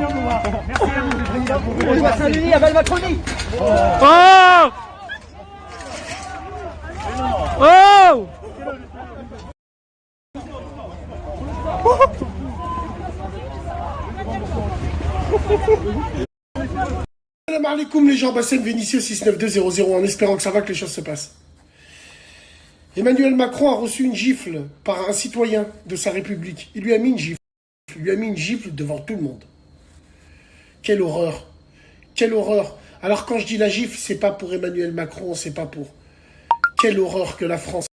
On va Saint-Denis, à Val-Macronie. Oh! Oh! Salam alaikum les gens, Bassem Vénitieux 69200 en espérant que ça va, que les choses se passent. Emmanuel Macron a reçu une gifle par un citoyen de sa République. Il lui a mis une gifle. Il lui a mis une gifle devant tout le monde. Quelle horreur. Quelle horreur. Alors quand je dis la gifle, c'est pas pour Emmanuel Macron, c'est pas pour... Quelle horreur que la France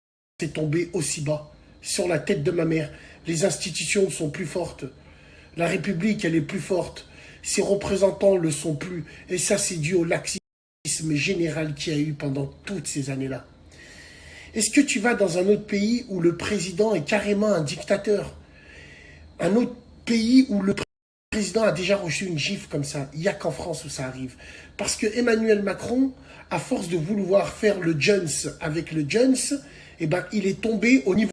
est tombée aussi bas. Sur la tête de ma mère. Les institutions sont plus fortes. La République, elle est plus forte. Ses représentants le sont plus. Et ça, c'est dû au laxisme général qu'il y a eu pendant toutes ces années-là. Est-ce que tu vas dans un autre pays où le président est carrément un dictateur? Un autre pays où le président a déjà reçu une gifle comme ça? Il n'y a qu'en France où ça arrive. Parce que Emmanuel Macron, à force de vouloir faire le Jones avec le Jones, eh ben, il est tombé au niveau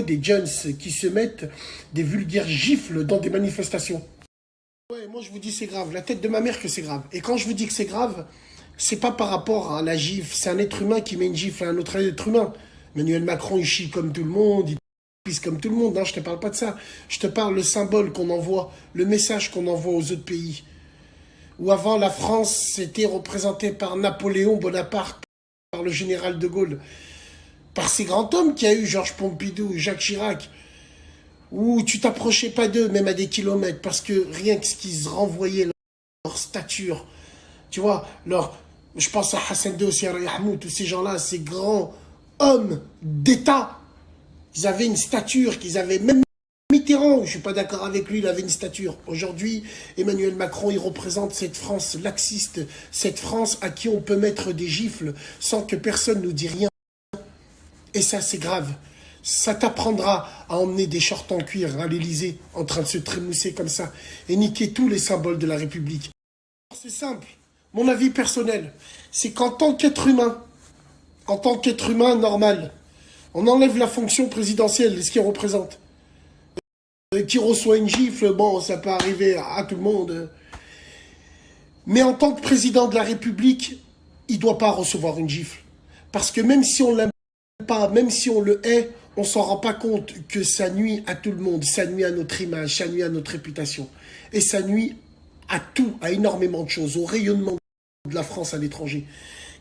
des Jones qui se mettent des vulgaires gifles dans des manifestations. Ouais, moi je vous dis c'est grave. La tête de ma mère que c'est grave. Et quand je vous dis que c'est grave, c'est pas par rapport à la gifle. C'est un être humain qui met une gifle à un autre être humain. Emmanuel Macron, il chie comme tout le monde, il pisse comme tout le monde. Non, je te parle pas de ça. Je te parle le symbole qu'on envoie, le message qu'on envoie aux autres pays. Où avant, la France était représentée par Napoléon Bonaparte, par le général de Gaulle, par ces grands hommes qu'il y a eu, Georges Pompidou, Jacques Chirac, où tu t'approchais pas d'eux, même à des kilomètres, parce que rien que ce qu'ils renvoyaient, leur stature, tu vois, je pense à Hassan II, Sierra Yahmoud, tous ces gens-là, ces grands hommes d'État, ils avaient une stature, qu'ils avaient même Mitterrand, je suis pas d'accord avec lui, il avait une stature. Aujourd'hui, Emmanuel Macron, il représente cette France laxiste, cette France à qui on peut mettre des gifles sans que personne nous dise rien. Et ça, c'est grave. Ça t'apprendra à emmener des shorts en cuir à l'Élysée, en train de se trémousser comme ça, et niquer tous les symboles de la République. C'est simple. Mon avis personnel, c'est qu'en tant qu'être humain normal, on enlève la fonction présidentielle et ce qu'il représente. Qui reçoit une gifle, bon, ça peut arriver à tout le monde. Mais en tant que président de la République, il ne doit pas recevoir une gifle. Parce que même si on l'aime pas, même si on le hait, on s'en rend pas compte que ça nuit à tout le monde, ça nuit à notre image, ça nuit à notre réputation. Et ça nuit à tout, à énormément de choses, au rayonnement de la France à l'étranger,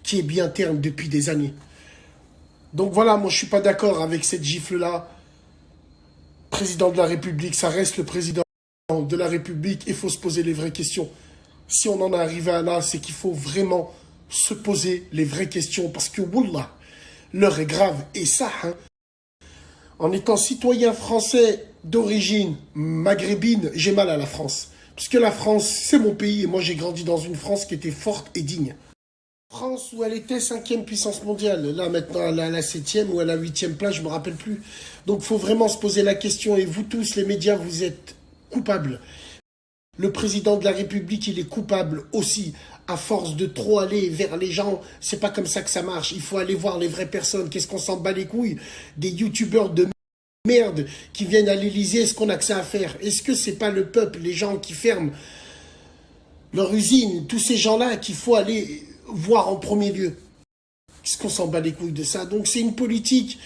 qui est bien terne depuis des années. Donc voilà, moi je suis pas d'accord avec cette gifle-là. Président de la République, ça reste le président de la République, il faut se poser les vraies questions. Si on en est arrivé à là, c'est qu'il faut vraiment se poser les vraies questions, parce que wallah, l'heure est grave. Et ça, hein, en étant citoyen français d'origine maghrébine, j'ai mal à la France. Parce que la France, c'est mon pays, et moi j'ai grandi dans une France qui était forte et digne. France où elle était 5e puissance mondiale. Là, maintenant, elle est à la 7e ou à la 8e place, je ne me rappelle plus. Donc, il faut vraiment se poser la question. Et vous tous, les médias, vous êtes coupables. Le président de la République, il est coupable aussi. À force de trop aller vers les gens, c'est pas comme ça que ça marche. Il faut aller voir les vraies personnes. Qu'est-ce qu'on s'en bat les couilles? Des youtubeurs de merde qui viennent à l'Élysée, est-ce qu'on a que ça à faire? Est-ce que c'est pas le peuple, les gens qui ferment leur usine, tous ces gens-là qu'il faut aller voir en premier lieu? Qu'est-ce qu'on s'en bat les couilles de ça? Donc c'est une politique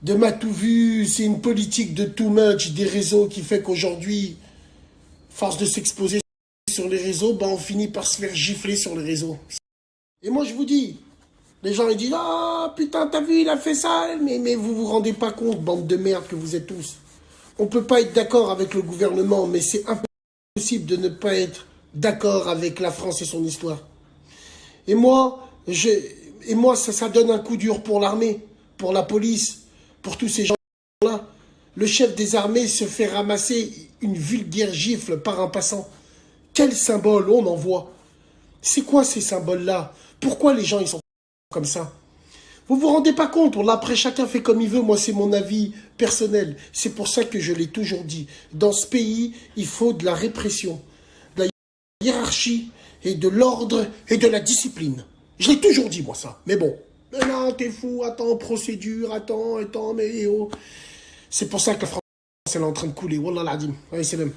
de matou vu, c'est une politique de too much des réseaux qui fait qu'aujourd'hui, force de s'exposer sur les réseaux, ben on finit par se faire gifler sur les réseaux. Et moi je vous dis, les gens ils disent « Ah oh, putain t'as vu il a fait ça ?» mais vous vous rendez pas compte, bande de merde que vous êtes tous. On peut pas être d'accord avec le gouvernement, mais c'est impossible de ne pas être d'accord avec la France et son histoire. Et moi, ça donne un coup dur pour l'armée, pour la police, pour tous ces gens-là. Le chef des armées se fait ramasser une vulgaire gifle par un passant. Quel symbole on envoie? C'est quoi ces symboles-là? Pourquoi les gens ils sont comme ça? Vous vous rendez pas compte? Après, chacun fait comme il veut. Moi, c'est mon avis personnel. C'est pour ça que je l'ai toujours dit. Dans ce pays, il faut de la répression, de la hiérarchie, et de l'ordre et de la discipline. Je l'ai toujours dit, moi, ça. Mais bon. Mais non, t'es fou, attends, procédure, attends, mais oh. C'est pour ça que la France, elle est en train de couler. Wallah l'adim. Allez, c'est même.